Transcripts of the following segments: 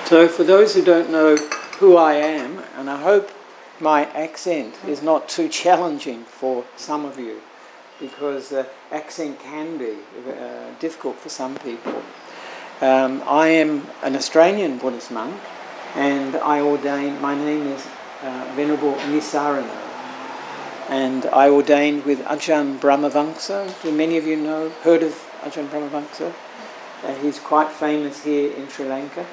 So for those who don't know who I am, and I hope my accent is not too challenging for some of you, because accent can be difficult for some people. I am an Australian Buddhist monk, and I ordained, my name is Venerable Nissarano, and I ordained with Ajahn Brahmavamsa, who many of you know, heard of Ajahn Brahmavamsa. He's quite famous here in Sri Lanka.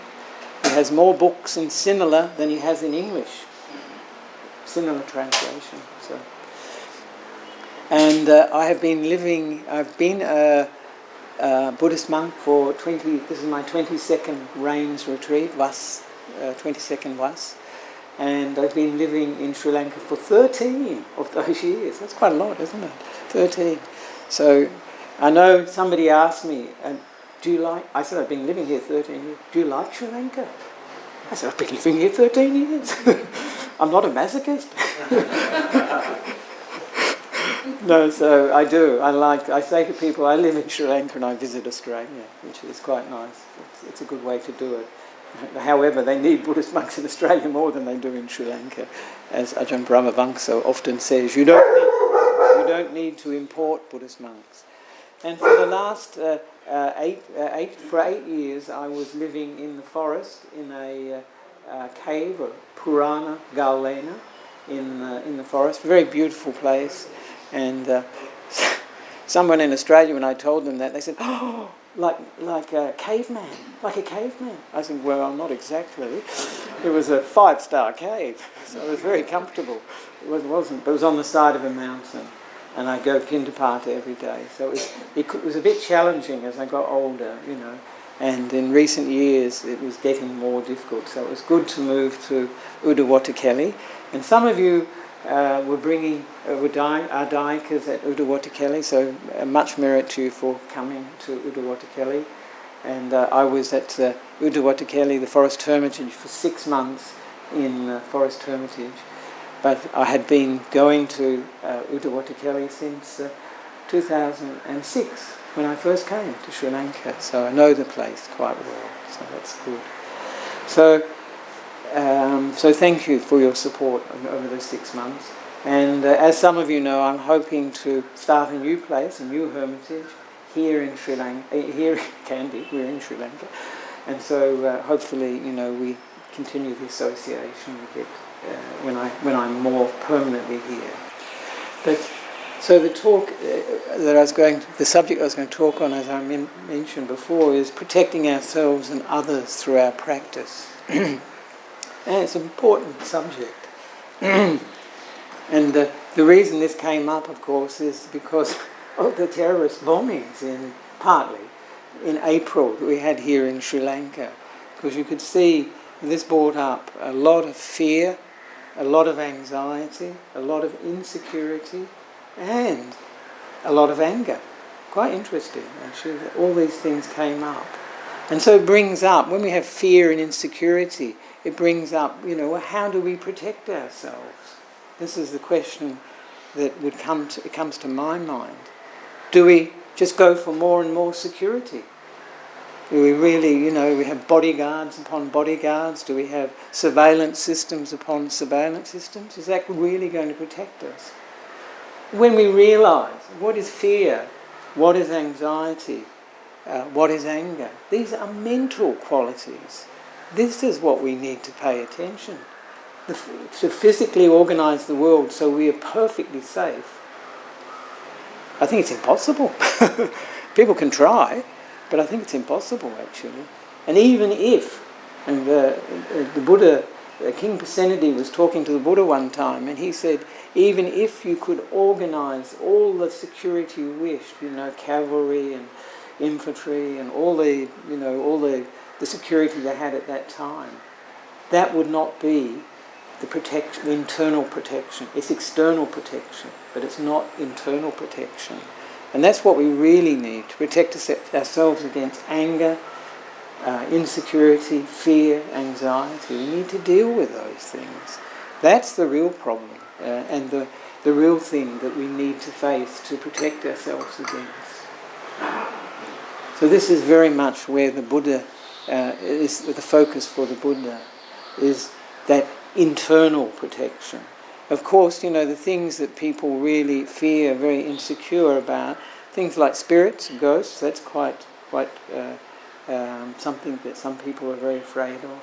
He has more books in Sinhala than he has in English. Sinhala translation. So. And I've been a Buddhist monk for this is my 22nd Rains retreat, 22nd Vas. And I've been living in Sri Lanka for 13 of those years. That's quite a lot, isn't it? 13. So I know somebody asked me, I said, I've been living here 13 years. Do you like Sri Lanka? I said, I've been living here 13 years. I'm not a masochist. No, so I do. I say to people, I live in Sri Lanka and I visit Australia, which is quite nice. It's a good way to do it. However, they need Buddhist monks in Australia more than they do in Sri Lanka. As Ajahn Brahmavamsa often says, you don't need to import Buddhist monks. And for the last 8 years, I was living in the forest in a cave, or Purana Gaulena, in the forest. Very beautiful place. And someone in Australia, when I told them that, they said, "Oh, like a caveman, like a caveman." I said, "Well, not exactly. It was a 5-star cave, so it was very comfortable. It wasn't, but it was on the side of a mountain." And I go Pindapata every day. So it was a bit challenging as I got older, you know. And in recent years, it was getting more difficult. So it was good to move to Udawatakeli. And some of you were bringing our Dayikas at Udawatakeli. So much merit to you for coming to Udawatakeli. And I was at Udawatakeli, the Forest Hermitage, for 6 months in Forest Hermitage. But I had been going to Udawatakeli since 2006, when I first came to Sri Lanka. So I know the place quite well, so that's good. So thank you for your support over those 6 months. And as some of you know, I'm hoping to start a new place, a new hermitage, here in Sri Lanka, here in Kandy, we're in Sri Lanka. And so hopefully, you know, we continue the association we get when I'm more permanently here. But so the talk the subject I was going to talk on, as I mentioned before, is protecting ourselves and others through our practice. And it's an important subject. And the reason this came up, of course, is because of the terrorist bombings partly in April that we had here in Sri Lanka. Because you could see this brought up a lot of fear, a lot of anxiety, a lot of insecurity, and a lot of anger. Quite interesting, actually, that all these things came up. And so it brings up, when we have fear and insecurity, it brings up, you know, how do we protect ourselves? This is the question that comes to my mind. Do we just go for more and more security? Do we really, you know, we have bodyguards upon bodyguards? Do we have surveillance systems upon surveillance systems? Is that really going to protect us? When we realise what is fear, what is anxiety, what is anger, these are mental qualities. This is what we need to pay attention to physically organise the world so we are perfectly safe. I think it's impossible. People can try. But I think it's impossible, actually. And even if, and the Buddha, King Pasenadi was talking to the Buddha one time, and he said, even if you could organise all the security you wished, you know, cavalry and infantry and all the security they had at that time, that would not be the protection, the internal protection. It's external protection, but it's not internal protection. And that's what we really need to protect ourselves against anger, insecurity, fear, anxiety. We need to deal with those things. That's the real problem and the real thing that we need to face to protect ourselves against. So this is very much where the Buddha is the focus for the Buddha, is that internal protection. Of course, the things that people really fear, very insecure about, things like spirits, ghosts, that's quite something that some people are very afraid of.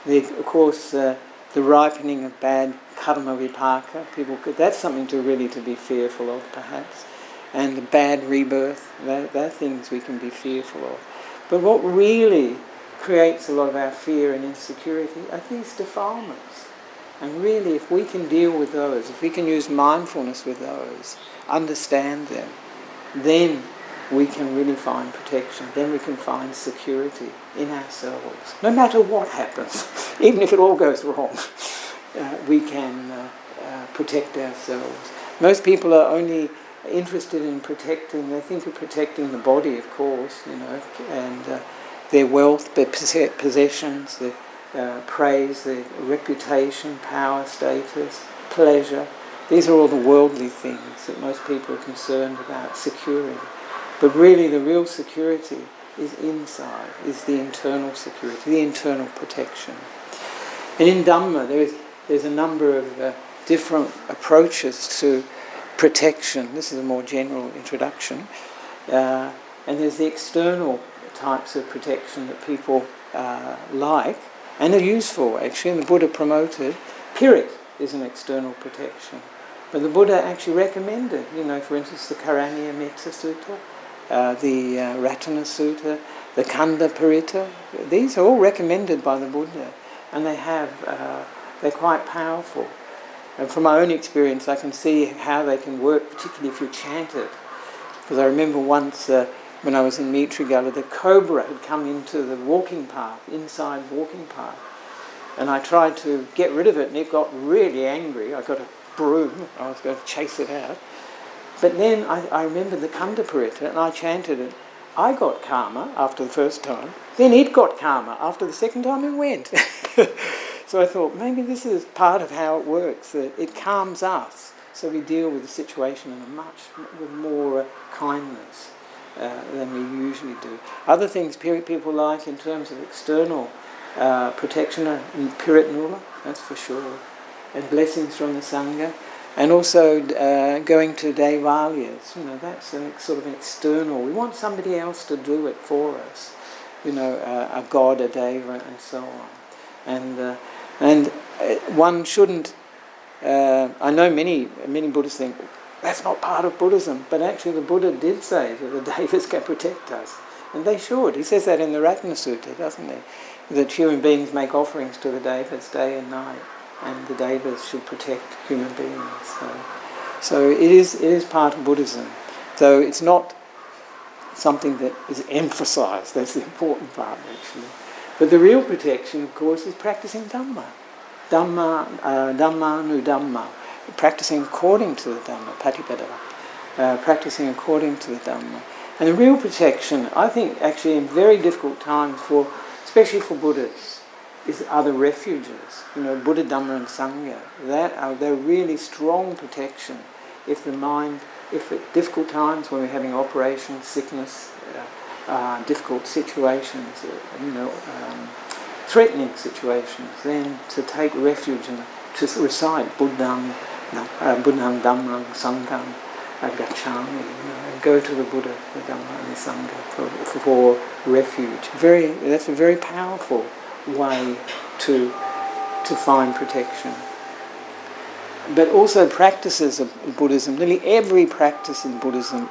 Of course, the ripening of bad karma vipaka, that's something to be fearful of, perhaps. And the bad rebirth, they're things we can be fearful of. But what really creates a lot of our fear and insecurity are these defilements. And really, if we can deal with those, if we can use mindfulness with those, understand them, then we can really find protection. Then we can find security in ourselves. No matter what happens, even if it all goes wrong, we can protect ourselves. Most people are only interested in protecting, they think of protecting the body, of course, and their wealth, their possessions, their praise, their reputation, power, status, pleasure. These are all the worldly things that most people are concerned about securing. But really the real security is inside, is the internal security, the internal protection. And in Dhamma there's a number of different approaches to protection. This is a more general introduction. And there's the external types of protection that people like and are useful, actually, and the Buddha promoted. Pirit is an external protection. But the Buddha actually recommended, for instance, the Karaniya Metta Sutta, the Ratana Sutta, the Kanda Parita. These are all recommended by the Buddha, and they're quite powerful. And from my own experience, I can see how they can work, particularly if you chant it. Because I remember once when I was in Mitrigala, the cobra had come into the walking path, inside walking path. And I tried to get rid of it, and it got really angry. I got a broom, I was going to chase it out. But then I remembered the Kanda Parita, and I chanted it. I got karma after the first time, then it got karma after the second time it went. So I thought, maybe this is part of how it works, that it calms us, so we deal with the situation with more kindness than we usually do. Other things people like in terms of external protection are Pirit Nula, that's for sure, and blessings from the Sangha, and also going to Devalayas, that's sort of an external. We want somebody else to do it for us, a god, a deva, and so on. And one shouldn't. I know many Buddhists think that's not part of Buddhism, but actually the Buddha did say that the devas can protect us, and they should. He says that in the Ratana Sutta, doesn't he? That human beings make offerings to the devas day and night, and the devas should protect human beings. So it is part of Buddhism, though it's not something that is emphasised. That's the important part, actually. But the real protection, of course, is practicing Dhamma. Dhamma nu Dhamma. Practicing according to the Dhamma, Patipada. Practicing according to the Dhamma. And the real protection, I think, actually in very difficult times, especially for Buddhists, are the refuges. Buddha, Dhamma and Sangha. They're really strong protection if at difficult times when we're having operations, sickness, difficult situations, threatening situations, then to take refuge and to recite Buddham, Dhammam, Sangham, Gacchami, and go to the Buddha, the Dhamma and the Sangha for refuge. That's a very powerful way to find protection. But also practices of Buddhism, nearly every practice in Buddhism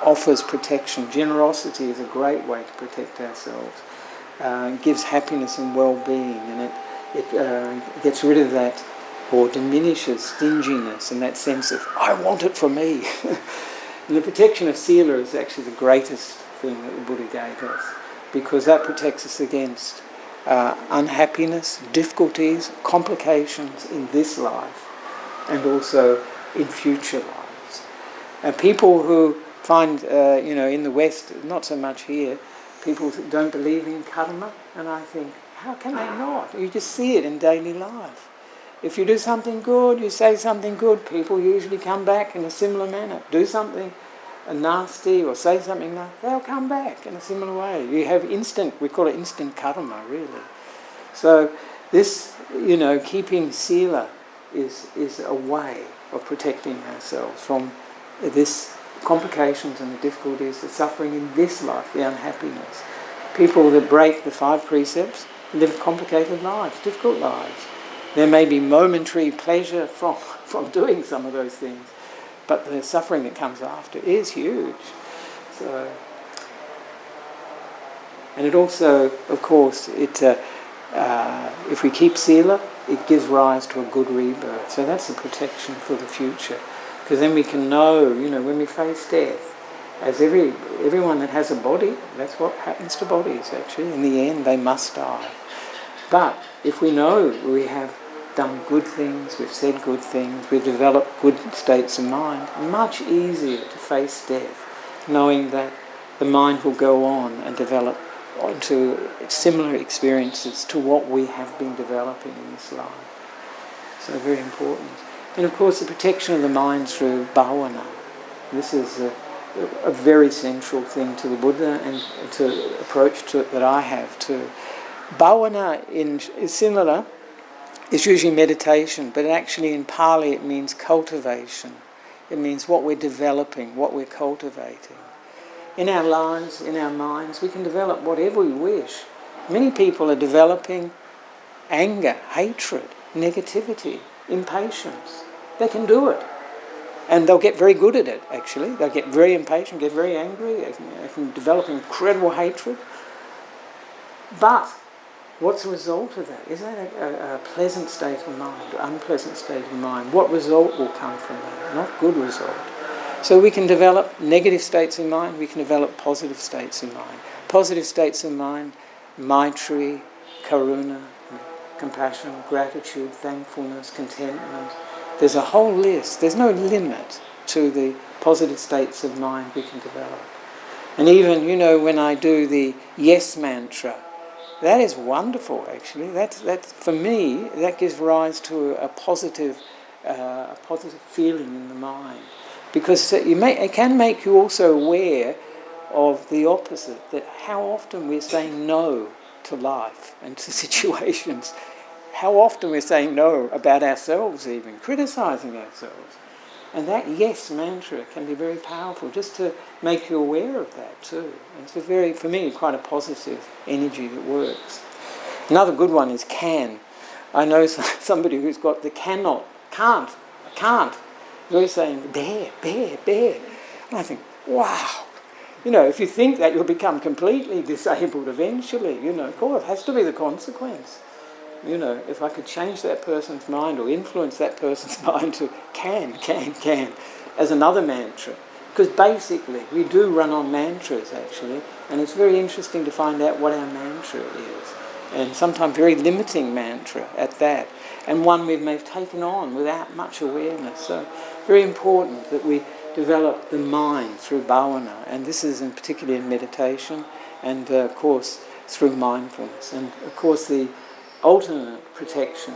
offers protection. Generosity is a great way to protect ourselves. It gives happiness and well-being, and it gets rid of that, or diminishes stinginess and that sense of, I want it for me. And the protection of sila is actually the greatest thing that the Buddha gave us, because that protects us against unhappiness, difficulties, complications in this life, and also in future lives. People who find, in the West, not so much here, people don't believe in karma, and I think, how can they not? You just see it in daily life. If you do something good, you say something good, people usually come back in a similar manner. Do something nasty or say something nasty, they'll come back in a similar way. You have instant, we call it instant karma, really. So this, keeping sila is a way of protecting ourselves from this complications and the difficulties, the suffering in this life, the unhappiness. People that break the 5 precepts live complicated lives, difficult lives. There may be momentary pleasure from doing some of those things, but the suffering that comes after is huge. So, and it also, of course, if we keep sila, it gives rise to a good rebirth. So that's a protection for the future. Because then we can know, when we face death, as everyone that has a body, that's what happens to bodies actually. In the end, they must die. But if we know we have done good things, we've said good things, we've developed good states of mind, much easier to face death, knowing that the mind will go on and develop onto similar experiences to what we have been developing in this life. So very important. And of course the protection of the mind through bhavana. This is a very central thing to the Buddha and to approach to it that I have too. Bhavana is similar. It's usually meditation, but actually in Pali it means cultivation. It means what we're developing, what we're cultivating. In our lives, in our minds, we can develop whatever we wish. Many people are developing anger, hatred, negativity, impatience. They can do it. And they'll get very good at it, actually. They'll get very impatient, get very angry, they can develop incredible hatred. But what's the result of that? Is that a pleasant state of mind, or unpleasant state of mind? What result will come from that? Not good result. So we can develop negative states of mind, we can develop positive states of mind. Positive states of mind, maitri, karuna, compassion, gratitude, thankfulness, contentment. There's a whole list. There's no limit to the positive states of mind we can develop. And even, when I do the yes mantra, that is wonderful, actually. That's for me, that gives rise to a positive feeling in the mind. Because it can make you also aware of the opposite, that how often we're saying no to life and to situations. How often we're saying no about ourselves even, criticising ourselves. And that yes mantra can be very powerful, just to make you aware of that too. And it's for me, quite a positive energy that works. Another good one is can. I know somebody who's got the cannot, can't. They're always saying bear. And I think, wow. If you think that, you'll become completely disabled eventually. Of course, it has to be the consequence. If I could change that person's mind or influence that person's mind to can, as another mantra. Because basically, we do run on mantras, actually, and it's very interesting to find out what our mantra is. And sometimes very limiting mantra at that, and one we may have taken on without much awareness. So very important that we develop the mind through bhavana, and this is in particular in meditation, and of course through mindfulness. And of course the ultimate protection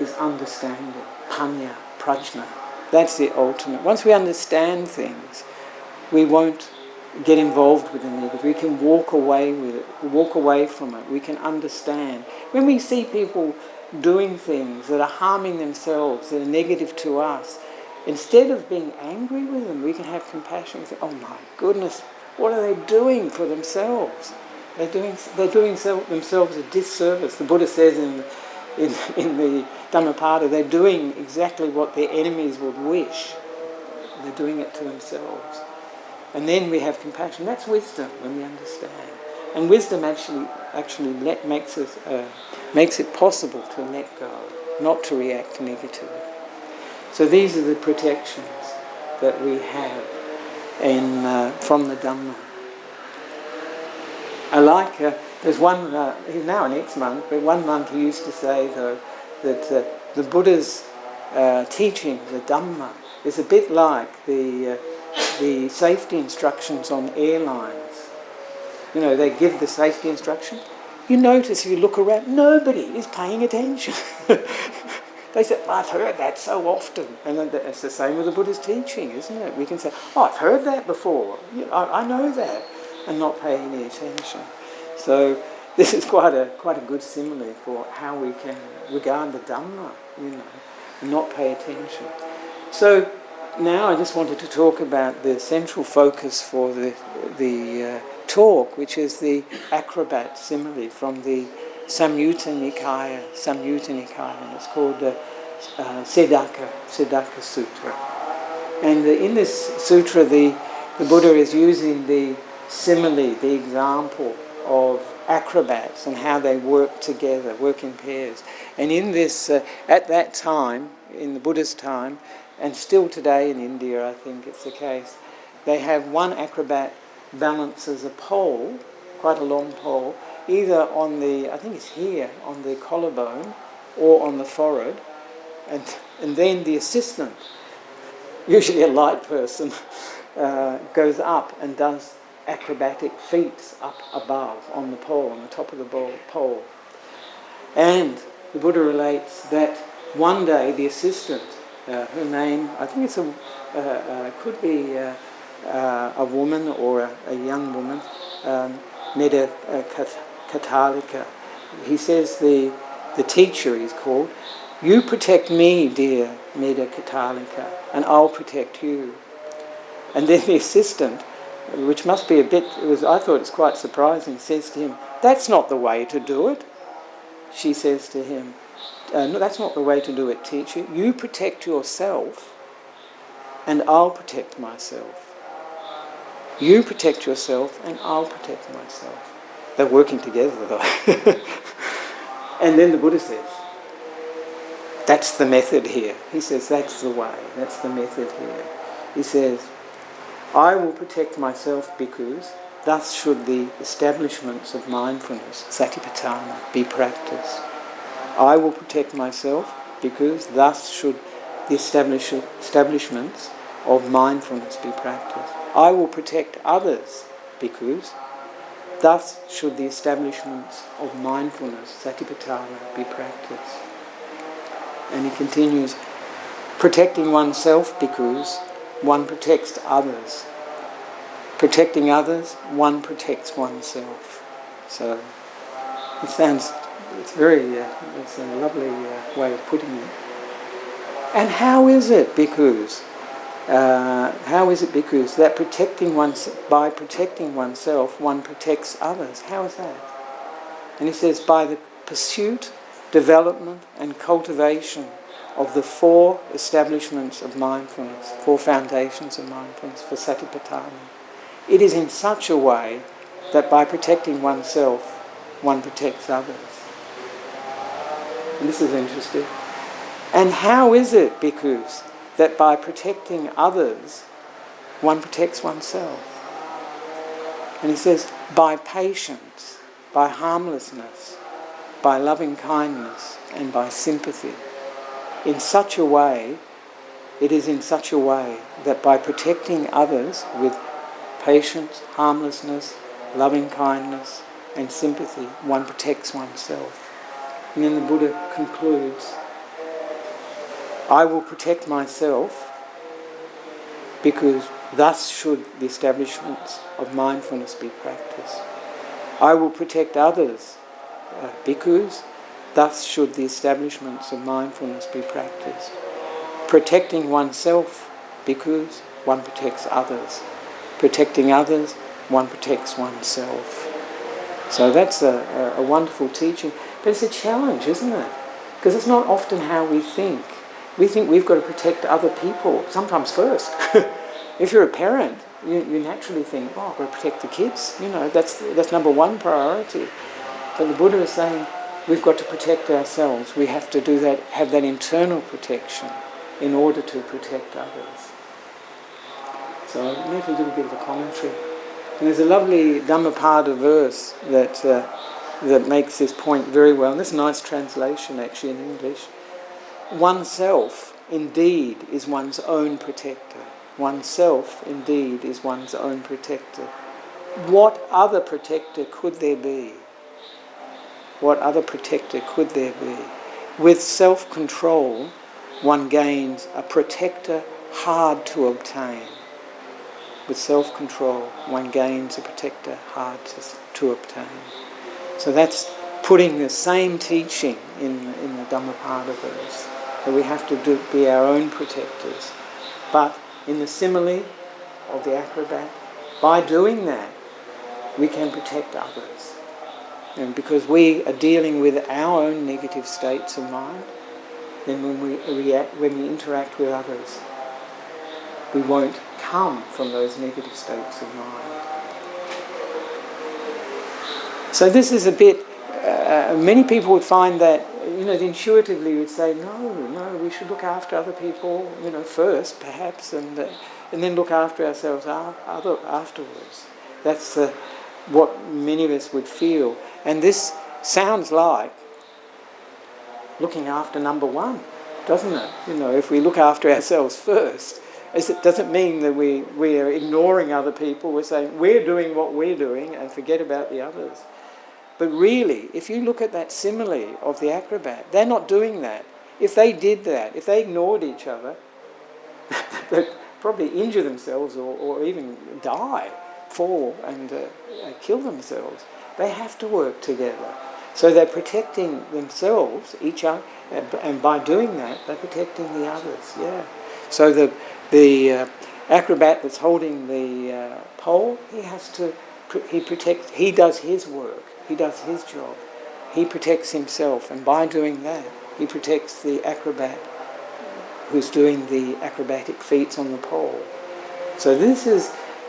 is understanding, panya, prajna. That's the ultimate. Once we understand things, we won't get involved with the negative. We can walk away with it, walk away from it. We can understand. When we see people doing things that are harming themselves, that are negative to us, instead of being angry with them, we can have compassion and say, oh my goodness, what are they doing for themselves? They're doing themselves a disservice. The Buddha says in the Dhammapada, they're doing exactly what their enemies would wish. They're doing it to themselves. And then we have compassion. That's wisdom when we understand. And wisdom actually makes it possible to let go, not to react negatively. So these are the protections that we have from the Dhamma. I like, there's one, he's now an ex-monk, but one monk who used to say, though, that the Buddha's teaching, the Dhamma, is a bit like the safety instructions on airlines. They give the safety instruction. You notice if you look around, nobody is paying attention. They say, I've heard that so often. And it's the same with the Buddha's teaching, isn't it? We can say, I've heard that before. I know that, and not pay any attention. So this is quite a good simile for how we can regard the Dhamma, and not pay attention. So now I just wanted to talk about the central focus for the talk, which is the acrobat simile from the Samyutta Nikaya, and it's called Siddhaka Sutra. And in this sutra, the Buddha is using the simile, the example of acrobats and how they work together, work in pairs. And in this, at that time, in the Buddha's time, and still today in India, I think it's the case, they have one acrobat balances a pole, quite a long pole, either on the, I think it's here, on the collarbone or on the forehead, and then the assistant, usually a light person, goes up and does acrobatic feats up above on the pole, on the top of the pole. And the Buddha relates that one day the assistant, her name, I think it's could be a woman or a young woman, Meda Katalika. He says the teacher is called, you protect me, dear Meda Katalika, and I'll protect you. And then the assistant, which must be I thought it's quite surprising, says to him, that's not the way to do it. She says to him, no, that's not the way to do it, teacher. You protect yourself and I'll protect myself. You protect yourself and I'll protect myself. They're working together though. And then the Buddha says, that's the method here. He says, that's the way, that's the method here. He says, I will protect myself because thus should the establishments of mindfulness, satipatthana, be practiced. I will protect myself because thus should the establishments of mindfulness be practiced. I will protect others because thus should the establishments of mindfulness, satipatthana, be practiced. And he continues, protecting oneself because one protects others. Protecting others, one protects oneself. So it's a lovely way of putting it. And how is it because that by protecting oneself, one protects others? How is that? And he says, by the pursuit, development and cultivation of the four establishments of mindfulness, four foundations of mindfulness for satipatthana. It is in such a way that by protecting oneself, one protects others. And this is interesting. And how is it, because that by protecting others, one protects oneself? And he says, by patience, by harmlessness, by loving kindness, and by sympathy. In such a way, it is in such a way that by protecting others with patience, harmlessness, loving kindness, and sympathy, one protects oneself. And then the Buddha concludes, I will protect myself because thus should the establishments of mindfulness be practiced. I will protect others because thus should the establishments of mindfulness be practiced. Protecting oneself because one protects others. Protecting others, one protects oneself. So that's a wonderful teaching. But it's a challenge, isn't it? Because it's not often how we think. We think we've got to protect other people, sometimes first. If you're a parent, you naturally think, oh, I've got to protect the kids. That's number one priority. But the Buddha is saying, we've got to protect ourselves. We have to do that, have that internal protection in order to protect others. So I'll make a little bit of a commentary. And there's a lovely Dhammapada verse that makes this point very well. And this is a nice translation actually in English. Oneself indeed is one's own protector. Oneself indeed is one's own protector. What other protector could there be? What other protector could there be? With self-control, one gains a protector hard to obtain. With self-control, one gains a protector hard to obtain. So that's putting the same teaching in the Dhammapada-verse, that we have to be our own protectors. But in the simile of the acrobat, by doing that, we can protect others. And because we are dealing with our own negative states of mind, then when we interact with others, we won't come from those negative states of mind. So this is a bit, many people would find that, intuitively would say, no, we should look after other people, first perhaps, and then look after ourselves afterwards. That's what many of us would feel. And this sounds like looking after number one, doesn't it? If we look after ourselves first, it doesn't mean that we are ignoring other people. We're saying we're doing what we're doing and forget about the others. But really, if you look at that simile of the acrobat, they're not doing that. If they did that, if they ignored each other, they'd probably injure themselves or even die, fall and kill themselves. They have to work together. So they're protecting themselves, each other, and by doing that, they're protecting the others. Yeah. So the acrobat that's holding the pole, he does his work, he does his job, he protects himself, and by doing that, he protects the acrobat who's doing the acrobatic feats on the pole. So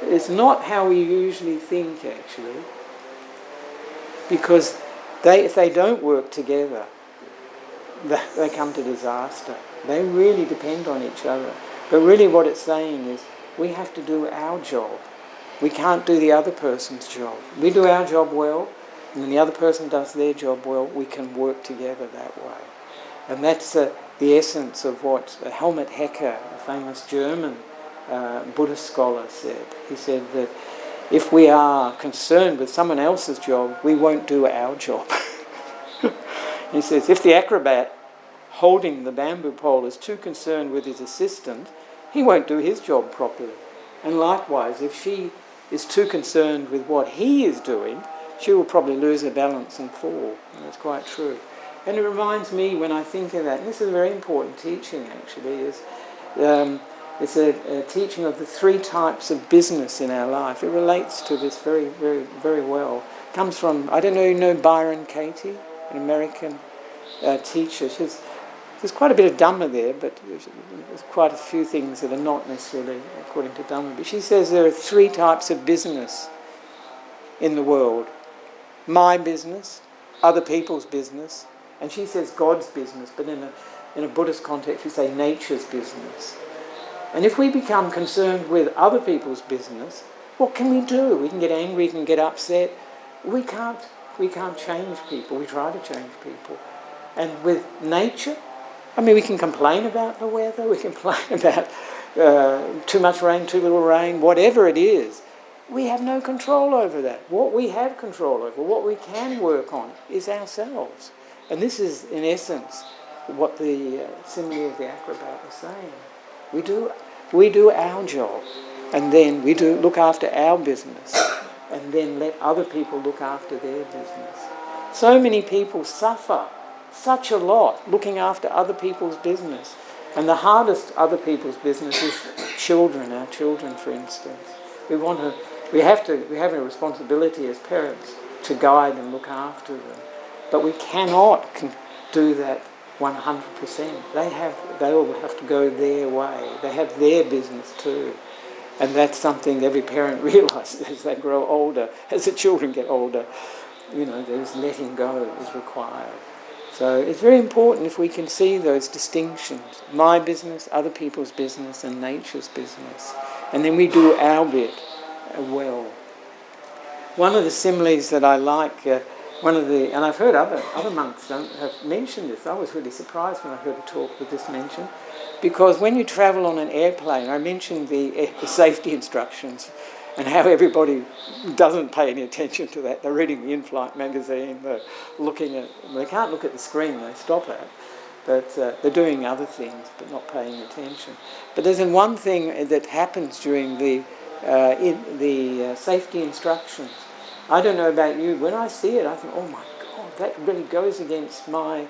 it's not how we usually think, actually, because if they don't work together, they come to disaster. They really depend on each other. But really what it's saying is we have to do our job. We can't do the other person's job. We do our job well, and when the other person does their job well, we can work together that way. And that's the essence of what Helmut Hecker, a famous German Buddhist scholar, said. He said that if we are concerned with someone else's job, we won't do our job. He says, if the acrobat holding the bamboo pole is too concerned with his assistant, he won't do his job properly. And likewise, if she is too concerned with what he is doing, she will probably lose her balance and fall. And that's quite true. And it reminds me, when I think of that, and this is a very important teaching actually, is it's a teaching of the three types of business in our life. It relates to this very, very, very well. It comes from, I don't know, you know Byron Katie, an American teacher. There's quite a bit of Dhamma there, but there's quite a few things that are not necessarily according to Dhamma. But she says there are three types of business in the world. My business, other people's business, and she says God's business, but in a Buddhist context we say nature's business. And if we become concerned with other people's business, what can we do? We can get angry, we can get upset. We can't change people. We try to change people. And with nature, we can complain about the weather, we can complain about too much rain, too little rain, whatever it is. We have no control over that. What we have control over, what we can work on, is ourselves. And this is, in essence, what the simile of the acrobat is saying. We do our job, and then we look after our business, and then let other people look after their business. So many people suffer such a lot looking after other people's business. And the hardest other people's business is children, our children, for instance. We have a responsibility as parents to guide and look after them. But we cannot do that 100%. They all have to go their way. They have their business too. And that's something every parent realises as they grow older, as the children get older. There's letting go is required. So it's very important if we can see those distinctions. My business, other people's business, and nature's business. And then we do our bit well. One of the similes that I like, and I've heard other monks have mentioned this. I was really surprised when I heard a talk with this mentioned, because when you travel on an airplane, I mentioned the safety instructions, and how everybody doesn't pay any attention to that. They're reading the in-flight magazine, they're looking at, they can't look at the screen, they stop it, but they're doing other things but not paying attention. But there's one thing that happens during the safety instructions. I don't know about you, when I see it I think, oh my God, that really goes against my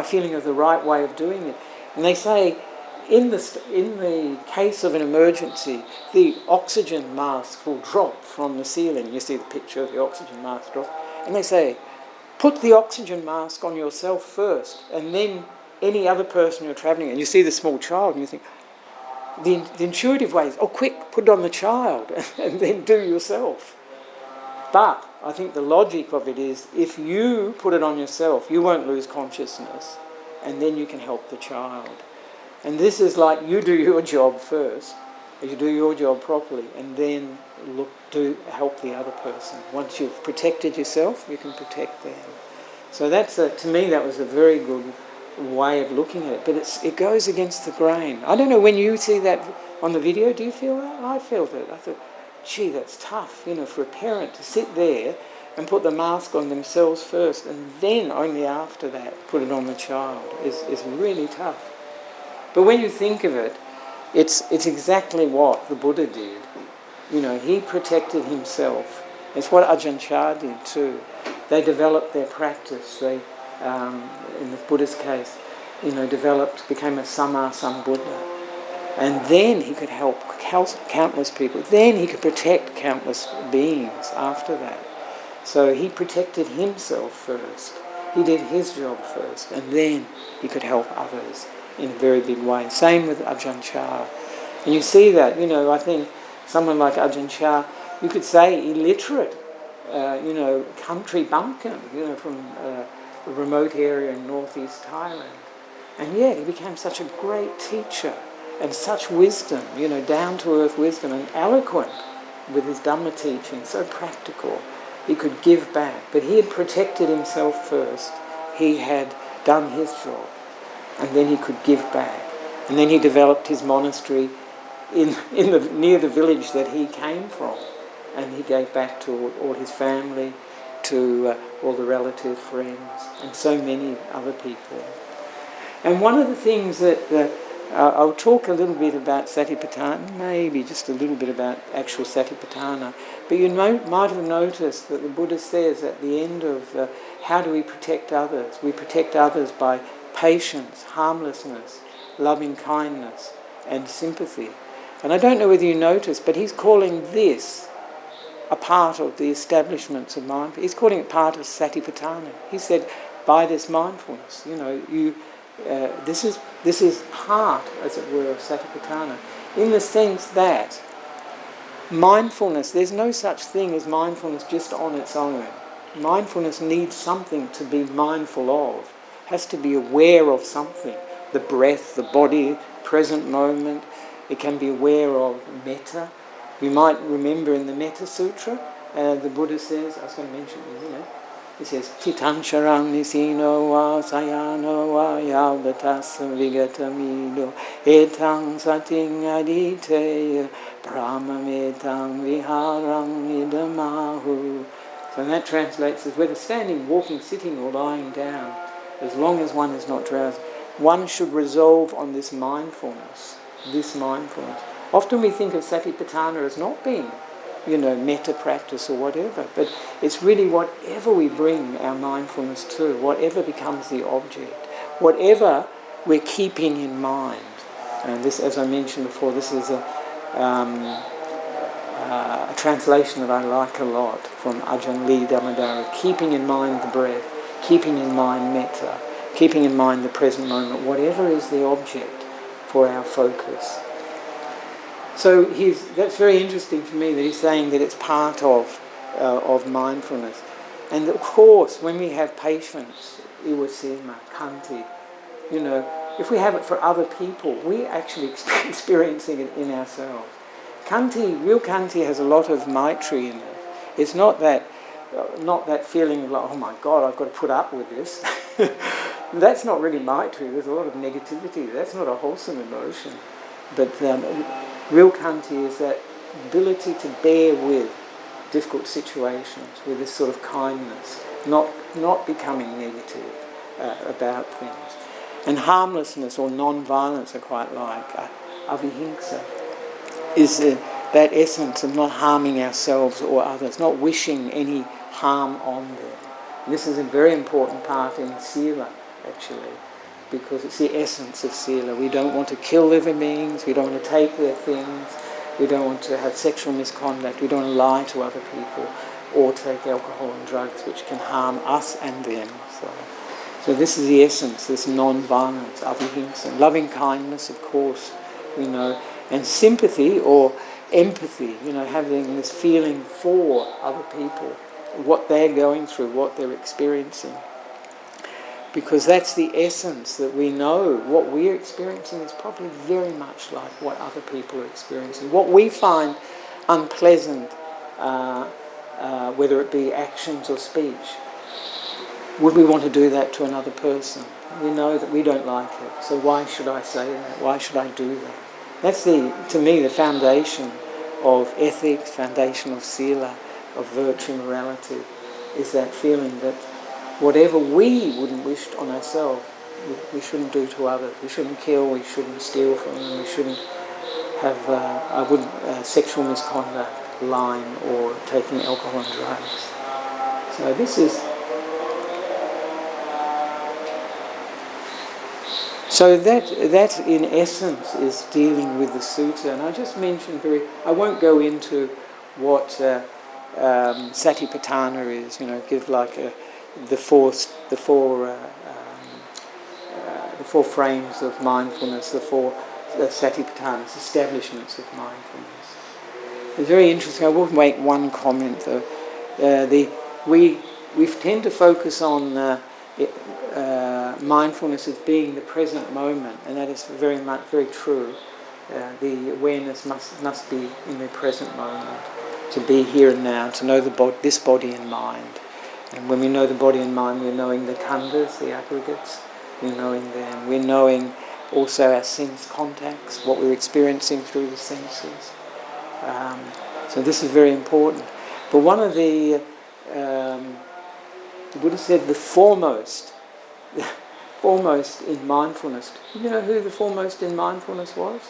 feeling of the right way of doing it. And they say, in the case of an emergency, the oxygen mask will drop from the ceiling. You see the picture of the oxygen mask drop. And they say, put the oxygen mask on yourself first, and then any other person you're travelling. And you see the small child, and you think, the intuitive way is, oh, quick, put it on the child, and then do yourself. But I think the logic of it is, if you put it on yourself, you won't lose consciousness, and then you can help the child. And this is like, you do your job first, you do your job properly, and then help the other person. Once you've protected yourself, you can protect them. So that's to me, that was a very good way of looking at it. But it goes against the grain. I don't know, when you see that on the video, do you feel that? I felt it. I thought, gee, that's tough, for a parent to sit there and put the mask on themselves first, and then only after that put it on the child is really tough. But when you think of it, it's exactly what the Buddha did. He protected himself. It's what Ajahn Chah did too. They developed their practice. They, in the Buddha's case, became a Sambuddha. And then he could help countless people. Then he could protect countless beings after that. So he protected himself first. He did his job first, and then he could help others in a very big way. Same with Ajahn Chah. And you see that, I think someone like Ajahn Chah, you could say illiterate, country bumpkin, from a remote area in northeast Thailand. And yet he became such a great teacher and such wisdom, down-to-earth wisdom, and eloquent with his Dhamma teaching, so practical. He could give back. But he had protected himself first. He had done his job. And then he could give back. And then he developed his monastery near the village that he came from. And he gave back to all his family, to all the relative friends, and so many other people. And one of the things that I'll talk a little bit about Satipatthana, maybe just a little bit about actual Satipatthana, but you might have noticed that the Buddha says at the end of how do we protect others? We protect others by patience, harmlessness, loving kindness, and sympathy. And I don't know whether you noticed, but he's calling this a part of the establishments of mindfulness. He's calling it part of Satipatthana. He said, by this mindfulness, this is part, as it were, of Satipatthana, in the sense that mindfulness, there's no such thing as mindfulness just on its own. Mindfulness needs something to be mindful of, has to be aware of something, the breath, the body, present moment. It can be aware of metta. You might remember in the Metta Sutra, the Buddha says, I was going to mention it in a minute, it says, Titan Sharang Nisino wa Sayano wa Yaldatasa Vigatamido Etang Sating Adite Brahmametang Viharang Idamahu. So that translates as whether standing, walking, sitting or lying down, as long as one is not drowsy, one should resolve on this mindfulness. Often we think of Satipatthana as not being, metta practice or whatever, but it's really whatever we bring our mindfulness to, whatever becomes the object, whatever we're keeping in mind. And this, as I mentioned before, this is a translation that I like a lot from Ajahn Lee Dhammadhara, keeping in mind the breath, keeping in mind metta, keeping in mind the present moment, whatever is the object for our focus. So that's very interesting for me that he's saying that it's part of mindfulness. And of course, when we have patience, iwasema, Kandy, if we have it for other people, we're actually experiencing it in ourselves. Real Kandy has a lot of maitri in it. It's not that feeling of like, oh my God, I've got to put up with this. That's not really maitri. There's a lot of negativity. That's not a wholesome emotion. But real Kandy is that ability to bear with difficult situations with this sort of kindness, not becoming negative about things. And harmlessness or non-violence, I quite like. Avihimsa is that essence of not harming ourselves or others, not wishing any harm on them. And this is a very important part in Sila, actually, because it's the essence of Sila. We don't want to kill living beings, we don't want to take their things, we don't want to have sexual misconduct, we don't want to lie to other people or take alcohol and drugs which can harm us and them. So this is the essence, this non-violence, avihimsa. Loving kindness, of course, we know, and sympathy or empathy, having this feeling for other people, what they're going through, what they're experiencing. Because that's the essence, that we know what we're experiencing is probably very much like what other people are experiencing. What we find unpleasant, whether it be actions or speech, would we want to do that to another person? We know that we don't like it, so why should I say that? Why should I do that? That's, to me, the foundation of ethics, foundation of sila, of virtue, morality, is that feeling that whatever we wouldn't wish on ourselves, we shouldn't do to others. We shouldn't kill, we shouldn't steal from them, we shouldn't have sexual misconduct, lying, or taking alcohol and drugs. So this is... So that in essence is dealing with the sutta. And I just mentioned I won't go into what Satipatthana is, give like the four frames of mindfulness, the four Satipatthanas, establishments of mindfulness. It's very interesting. I will make one comment though. We tend to focus on mindfulness as being the present moment, and that is very true. The awareness must be in the present moment, to be here and now, to know this body and mind. And when we know the body and mind, we're knowing the khandhas, the aggregates, we're knowing them. We're knowing also our sense contacts, what we're experiencing through the senses. So this is very important. But one of the Buddha said the foremost in mindfulness. Do you know who the foremost in mindfulness was?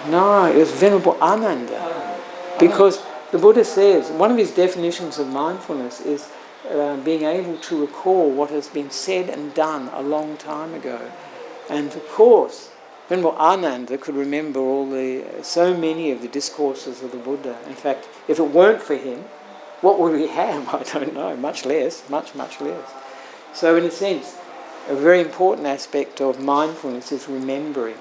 No, it was Venerable Ananda. Because the Buddha says, one of his definitions of mindfulness is being able to recall what has been said and done a long time ago. And of course, Venerable Ananda could remember so many of the discourses of the Buddha. In fact, if it weren't for him, what would we have? I don't know. Much less. Much less. So in a sense, a very important aspect of mindfulness is remembering.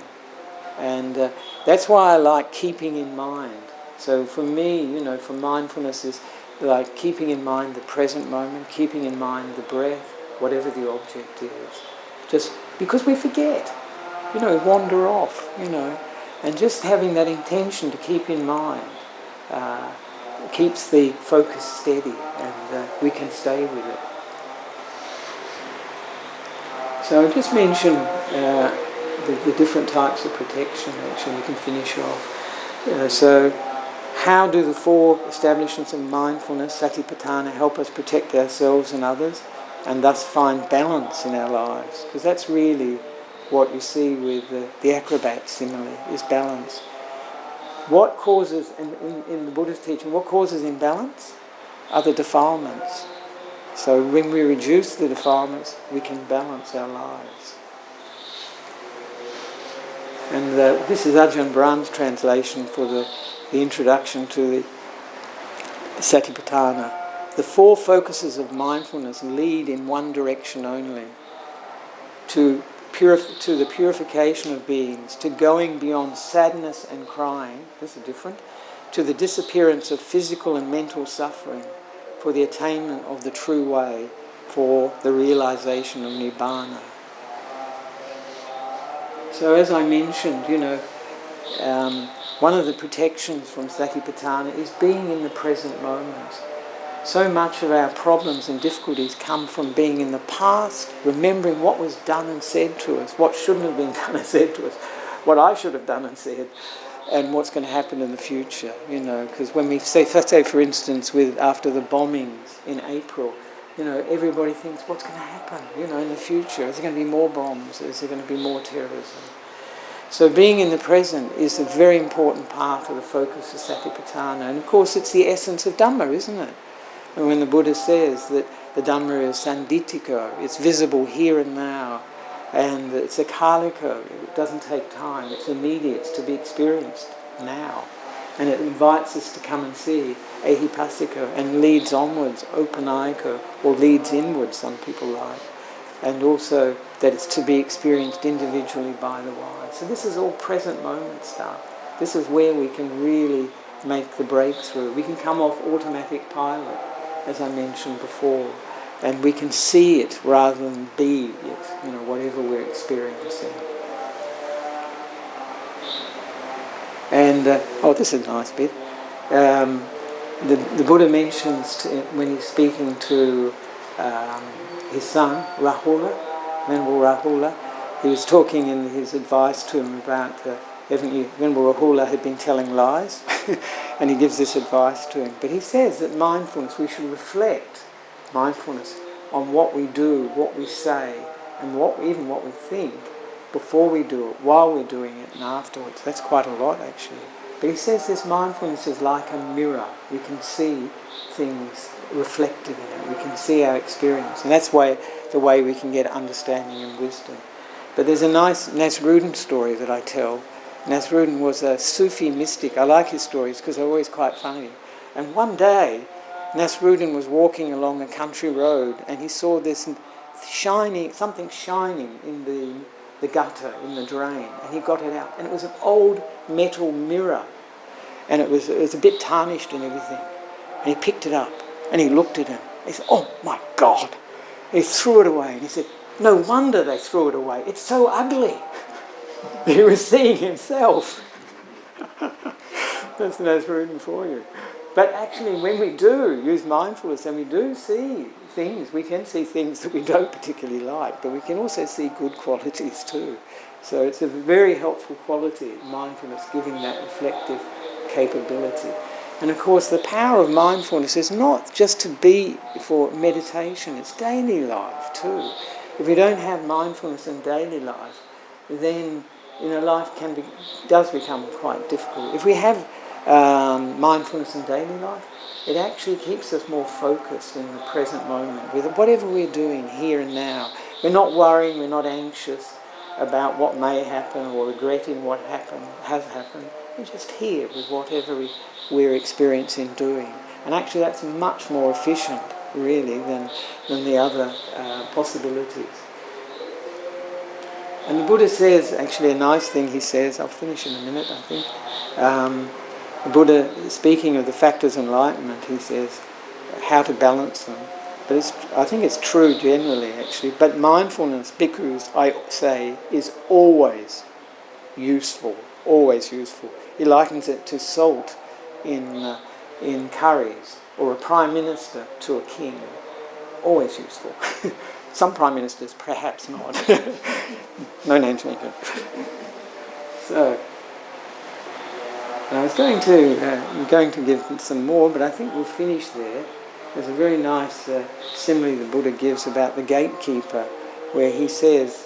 And that's why I like keeping in mind. So for me, for mindfulness is like keeping in mind the present moment, keeping in mind the breath, whatever the object is. Just because we forget, wander off, and just having that intention to keep in mind keeps the focus steady, and we can stay with it. So I just mentioned the different types of protection. Actually, we can finish off. So how do the four establishments of mindfulness, Satipatthana, help us protect ourselves and others, and thus find balance in our lives? Because that's really what you see with the acrobat simile, is balance. What causes, in the Buddha's teaching, what causes imbalance are the defilements. So when we reduce the defilements, we can balance our lives. And this is Ajahn Brahm's translation for the introduction to the Satipatthana. The four focuses of mindfulness lead in one direction only, to the purification of beings, to going beyond sadness and crying, this is different, to the disappearance of physical and mental suffering, for the attainment of the true way, for the realization of Nibbana. So as I mentioned, one of the protections from Satipatthana is being in the present moment. So much of our problems and difficulties come from being in the past, remembering what was done and said to us, what shouldn't have been done and said to us, what I should have done and said, and what's going to happen in the future, because when we say, for instance, after the bombings in April, everybody thinks, what's going to happen, in the future? Is there going to be more bombs? Is there going to be more terrorism? So being in the present is a very important part of the focus of Satipatthana. And of course it's the essence of Dhamma, isn't it? And when the Buddha says that the Dhamma is sanditiko, it's visible here and now, and it's akaliko, it doesn't take time, it's immediate, it's to be experienced now. And it invites us to come and see ehipassiko, and leads onwards, opanayiko, or leads inwards, some people like. And also that it's to be experienced individually by the wise. So this is all present moment stuff. This is where we can really make the breakthrough. We can come off automatic pilot, as I mentioned before, and we can see it rather than be it, whatever we're experiencing. And, this is a nice bit. The Buddha mentions, when he's speaking to his son, Rahula, Venerable Rahula, he was talking in his advice to him about, Venerable Rahula had been telling lies, and he gives this advice to him. But he says that mindfulness, we should reflect mindfulness on what we do, what we say, and even what we think before we do it, while we're doing it, and afterwards. That's quite a lot, actually. But he says this mindfulness is like a mirror. We can see things reflected in it. We can see our experience. And that's the way we can get understanding and wisdom. But there's a nice Nasruddin story that I tell. Nasruddin was a Sufi mystic. I like his stories because they're always quite funny. And one day, Nasruddin was walking along a country road and he saw this something shining in the gutter, in the drain, and he got it out. And it was an old metal mirror. And it was a bit tarnished and everything. And he picked it up and he looked at it. He said, "Oh my God!" He threw it away and he said, "No wonder they threw it away. It's so ugly." He was seeing himself. That's Nasruddin for you. But actually, when we do use mindfulness and we do see things, we can see things that we don't particularly like, but we can also see good qualities too. So it's a very helpful quality, mindfulness, giving that reflective capability. And of course, the power of mindfulness is not just to be for meditation, it's daily life too. If we don't have mindfulness in daily life, then life does become quite difficult. If we have mindfulness in daily life, it actually keeps us more focused in the present moment with whatever we're doing here and now. We're not worrying, we're not anxious about what may happen or regretting what has happened. We're just here with whatever we're experiencing doing. And actually that's much more efficient, really, than the other possibilities. And the Buddha says, actually a nice thing he says, I'll finish in a minute, I think. The Buddha, speaking of the factors of enlightenment, he says how to balance them. But I think it's true generally, actually. But mindfulness, bhikkhus, I say, is always useful, always useful. He likens it to salt in curries, or a prime minister to a king. Always useful. Some prime ministers, perhaps not. No names mentioned. So, and I was going to give some more, but I think we'll finish there. There's a very nice simile the Buddha gives about the gatekeeper, where he says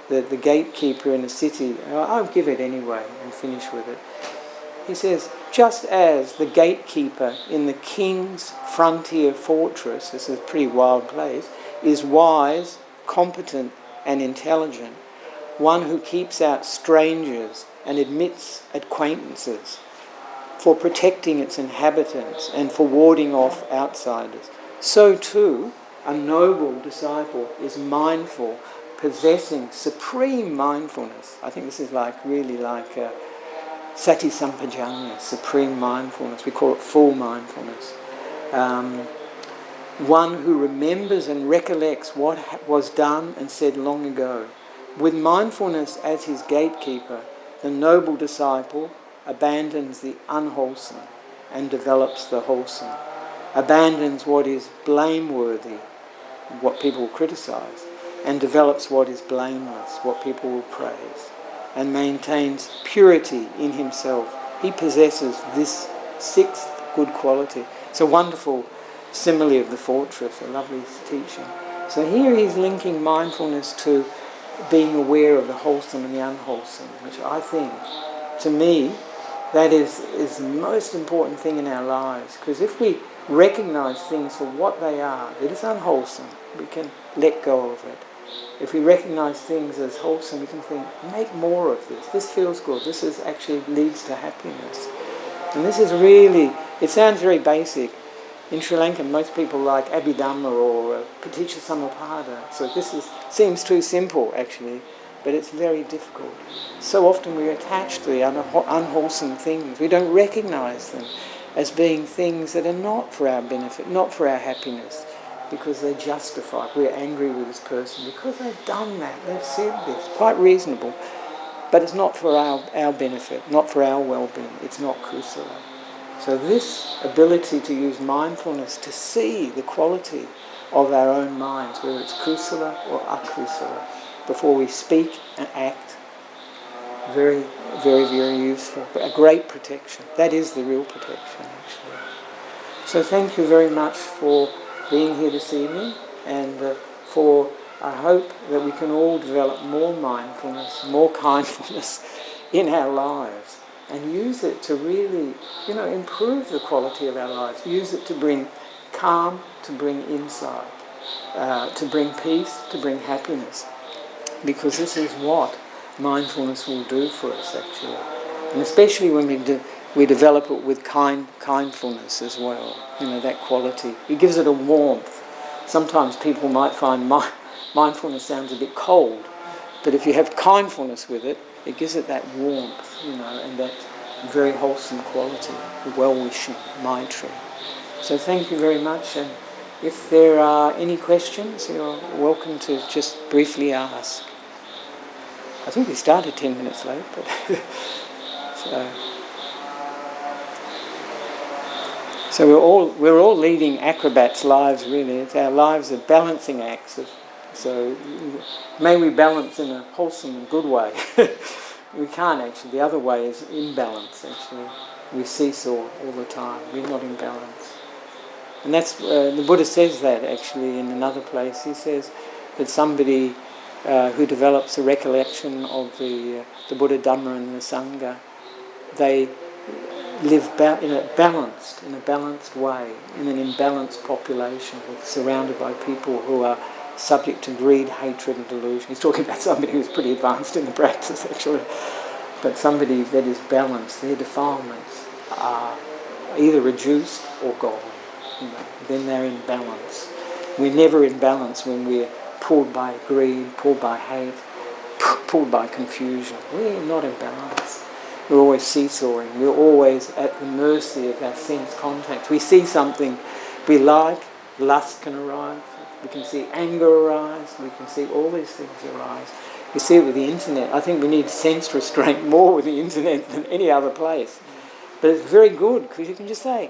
that the gatekeeper in a city, I'll give it anyway and finish with it. He says, just as the gatekeeper in the king's frontier fortress, this is a pretty wild place, is wise, competent and intelligent, one who keeps out strangers and admits acquaintances, for protecting its inhabitants and for warding off outsiders. So too, a noble disciple is mindful, possessing supreme mindfulness. I think this is really like sati sampajanya, supreme mindfulness. We call it full mindfulness. One who remembers and recollects what was done and said long ago. With mindfulness as his gatekeeper, the noble disciple abandons the unwholesome and develops the wholesome, abandons what is blameworthy, what people will criticise, and develops what is blameless, what people will praise. and maintains purity in himself. He possesses this sixth good quality. It's a wonderful simile of the fortress, a lovely teaching. So here he's linking mindfulness to being aware of the wholesome and the unwholesome, which I think, to me, that is the most important thing in our lives. Because if we recognise things for what they are, that is unwholesome, we can let go of it. If we recognise things as wholesome, we can think, make more of this. This feels good. This is actually leads to happiness. And this is really, it sounds very basic. In Sri Lanka, most people like Abhidhamma or Paticca Samuppada. So this seems too simple, actually, but it's very difficult. So often we're attached to the unwholesome things. We don't recognise them as being things that are not for our benefit, not for our happiness, because they're justified. We're angry with this person because they've done that, they've said this. Quite reasonable, but it's not for our benefit, not for our well-being. It's not kusala. So this ability to use mindfulness to see the quality of our own minds, whether it's kusala or akusala, before we speak and act, very, very, very useful. A great protection. That is the real protection, actually. So thank you very much for being here this evening, and I hope that we can all develop more mindfulness, more kindness in our lives, and use it to really, improve the quality of our lives. Use it to bring calm, to bring insight, to bring peace, to bring happiness. Because this is what mindfulness will do for us, actually. And especially when we develop it with kindfulness as well, that quality. It gives it a warmth. Sometimes people might find mindfulness sounds a bit cold, but if you have kindfulness with it, it gives it that warmth, and that very wholesome quality, the well-wishing, Maitri. So thank you very much, and if there are any questions, you're welcome to just briefly ask. I think we started 10 minutes late, but so we're all leading acrobats' lives, really. It's our lives are balancing acts. So may we balance in a wholesome and good way. We can't actually. The other way is imbalance, actually. We seesaw all the time. We're not in balance. And that's, the Buddha says that actually in another place. He says that somebody who develops a recollection of the Buddha, Dhamma and the Sangha, they live in a balanced way, in an imbalanced population, surrounded by people who are subject to greed, hatred and delusion. He's talking about somebody who's pretty advanced in the practice, actually. But somebody that is balanced, their defilements are either reduced or gone. Then they're in balance. We're never in balance when we're pulled by greed, pulled by hate, pulled by confusion. We're not in balance. We're always seesawing. We're always at the mercy of our sense contact. We see something we like, lust can arise. We can see anger arise. We can see all these things arise. You see it with the internet. I think we need sense restraint more with the internet than any other place. But it's very good because you can just say,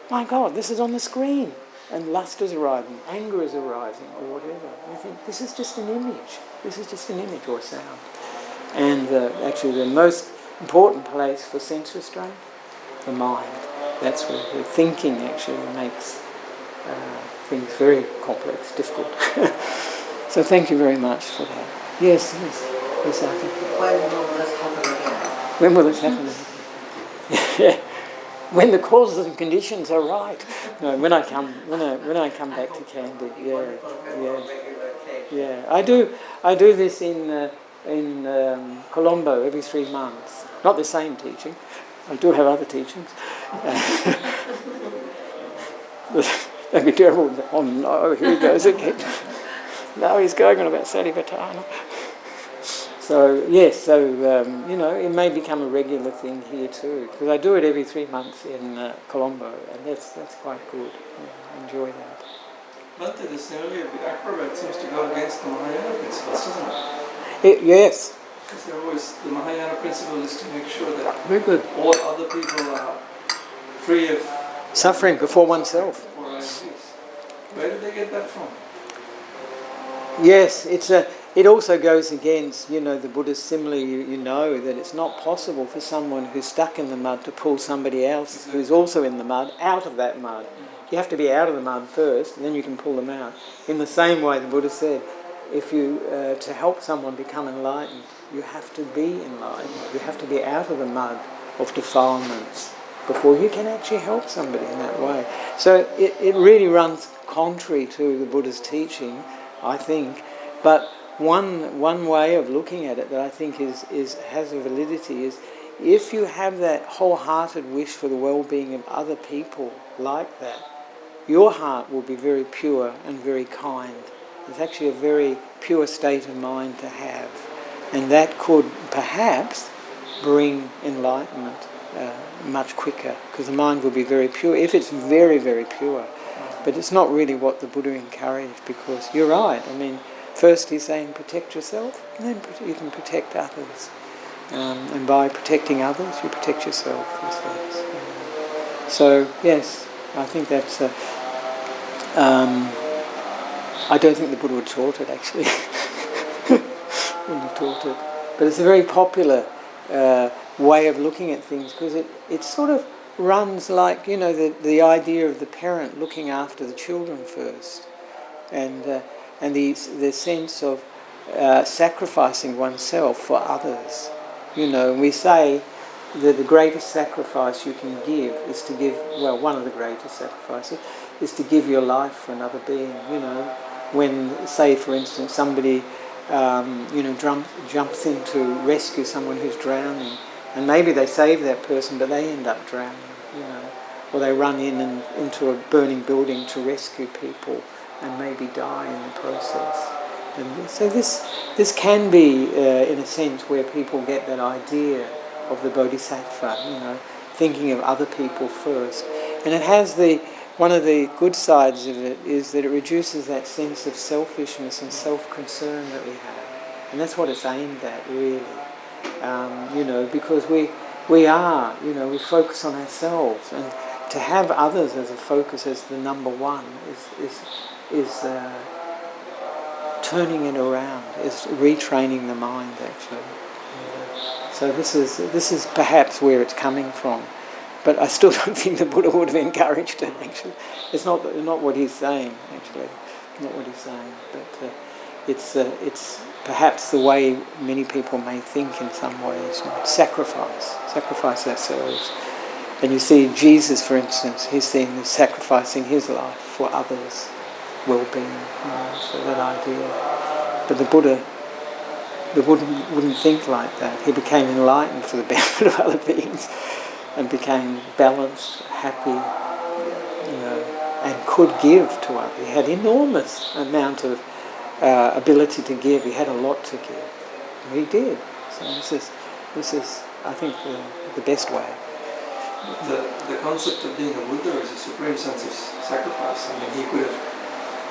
my God, this is on the screen. And lust is arising, anger is arising, or whatever. And you think, this is just an image. This is just an image or a sound. And actually the most important place for sense restraint, the mind. That's where the thinking actually makes things very complex, difficult. So thank you very much for that. Yes, Arthur. When will this happen again? When will this happen again? Yeah. When the causes and conditions are right. No, when I come back to Kandy. Yeah. I do this in Colombo every 3 months. Not the same teaching. I do have other teachings. That'd be terrible. Oh no, here he goes again. Now he's going on about Satipatthana. So yes, it may become a regular thing here too, because I do it every 3 months in Colombo, and that's quite good. Yeah, I enjoy that. Bhante, this earlier, the acrobat seems to go against the Mahayana principles, doesn't it? Yes. Because the Mahayana principle is to make sure that very good. all other people are free of suffering before oneself. Where did they get that from? Yes, it also goes against, the Buddha's simile, you know that it's not possible for someone who's stuck in the mud to pull somebody else who's also in the mud out of that mud. You have to be out of the mud first, and then you can pull them out. In the same way, the Buddha said, if you to help someone become enlightened, you have to be enlightened. You have to be out of the mud of defilements before you can actually help somebody in that way. So it really runs contrary to the Buddha's teaching, I think. But one way of looking at it that I think has a validity is, if you have that wholehearted wish for the well-being of other people like that, your heart will be very pure and very kind. It's actually a very pure state of mind to have. And that could perhaps bring enlightenment much quicker, because the mind will be very pure, if it's very, very pure. But it's not really what the Buddha encouraged, because you're right. I mean, first he's saying protect yourself, and then you can protect others. And by protecting others, you protect yourself, he says. So, yes, I think that's... I don't think the Buddha would taught it, actually. Wouldn't have taught it. But it's a very popular way of looking at things, because it sort of runs like, the idea of the parent looking after the children first, and the sense of sacrificing oneself for others. We say that the greatest sacrifice you can give is to give, one of the greatest sacrifices is to give your life for another being. When, say, for instance, somebody jumps in to rescue someone who's drowning, and maybe they save that person, but they end up drowning, or they run into a burning building to rescue people and maybe die in the process. And so this can be, in a sense, where people get that idea of the bodhisattva, thinking of other people first. And it has one of the good sides of it is that it reduces that sense of selfishness and self-concern that we have. And that's what it's aimed at, really. Because we are, we focus on ourselves, and to have others as a focus, as the number one, is turning it around, is retraining the mind, actually. So this is perhaps where it's coming from. But I still don't think the Buddha would have encouraged it, actually. It's not what he's saying, actually. Not what he's saying. But it's perhaps the way many people may think in some ways. Sacrifice ourselves. And you see Jesus, for instance, he's seen as sacrificing his life for others' well-being. So that idea. But the Buddha wouldn't think like that. He became enlightened for the benefit of other beings, and became balanced, happy, and could give to others. He had enormous amount of ability to give. He had a lot to give. And he did. So this is, I think, the best way. The concept of being a Buddha is a supreme sense of sacrifice. I mean, he could have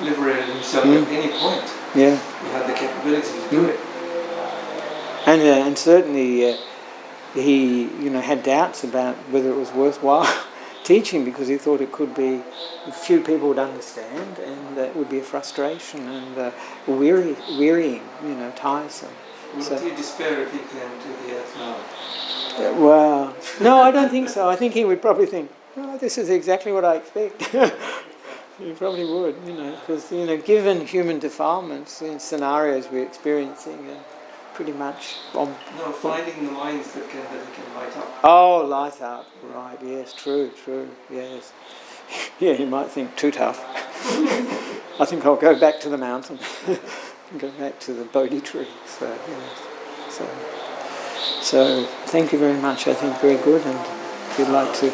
liberated himself at any point. Yeah. He had the capability to do it. And certainly he, had doubts about whether it was worthwhile teaching, because he thought it could be few people would understand, and it would be a frustration and wearying, tiresome. Would he despair if he came to the earth now? Well, no, I don't think so. I think he would probably think, oh, this is exactly what I expect. He probably would, because, given human defilements in scenarios we're experiencing, pretty much finding the minds that can light up. Oh, light up, right, yes, true, yes. Yeah, you might think, too tough. I think I'll go back to the mountain, go back to the Bodhi tree. So thank you very much, I think very good, and if you'd like to...